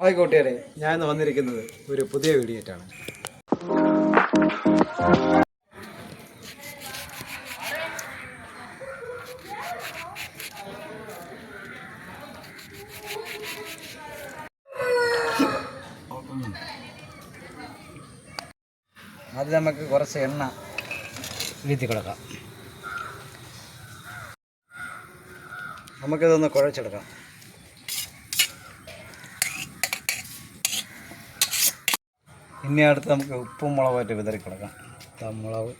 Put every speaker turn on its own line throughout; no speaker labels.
Hi കൂട്ടുകാരെ, ഞാൻ ഇന്ന് വന്നിരിക്കുന്നത് ഒരു പുതിയ വീഡിയോ ആയിട്ടാണ്. അത് നമുക്ക് കുറച്ച് എണ്ണ വീത്തി കൊടുക്കാം. നമുക്കിതൊന്ന് കുഴച്ചെടുക്കാം. ഇനി അടുത്ത് നമുക്ക് ഉപ്പും മുളകുമായിട്ട് വിതറി കൊടുക്കാം. മുളക്,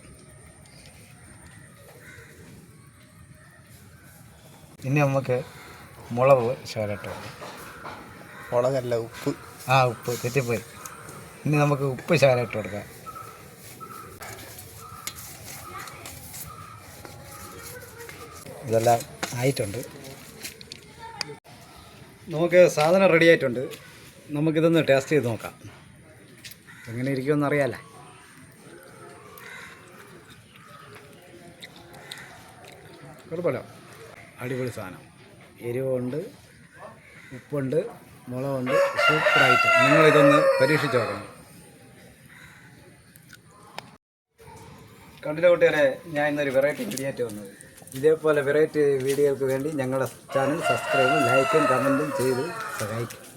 ഇനി നമുക്ക് മുളക് ശകലമിട്ട് കൊടുക്കാം.
മുളകല്ല, ഉപ്പ്.
ഉപ്പ് തെറ്റിപ്പോയി. ഇനി നമുക്ക് ഉപ്പ് ശകലമിട്ട് കൊടുക്കാം. ഇതെല്ലാം ആയിട്ടുണ്ട്. നമുക്ക് സാധനം റെഡി ആയിട്ടുണ്ട്. നമുക്കിതൊന്ന് ടേസ്റ്റ് ചെയ്ത് നോക്കാം. എങ്ങനെ ഇരിക്കുമെന്ന് അറിയാമല്ലേ. കുഴപ്പമില്ല, അടിപൊളി സാധനം. എരിവുണ്ട്, ഉപ്പുണ്ട്, മുളകുണ്ട്, സൂപ്പറായിട്ട്. നിങ്ങളിതൊന്ന് പരീക്ഷിച്ച് നോക്കണം. കണ്ടില്ല കൂട്ടുകാരെ, ഞാൻ ഇന്നൊരു വെറൈറ്റി വീഡിയോ ആയിട്ട് വന്നത്. ഇതേപോലെ വെറൈറ്റി വീഡിയോകൾക്ക് വേണ്ടി ഞങ്ങളുടെ ചാനൽ സബ്സ്ക്രൈബും ലൈക്കും കമൻറ്റും ചെയ്ത് സഹായിക്കും.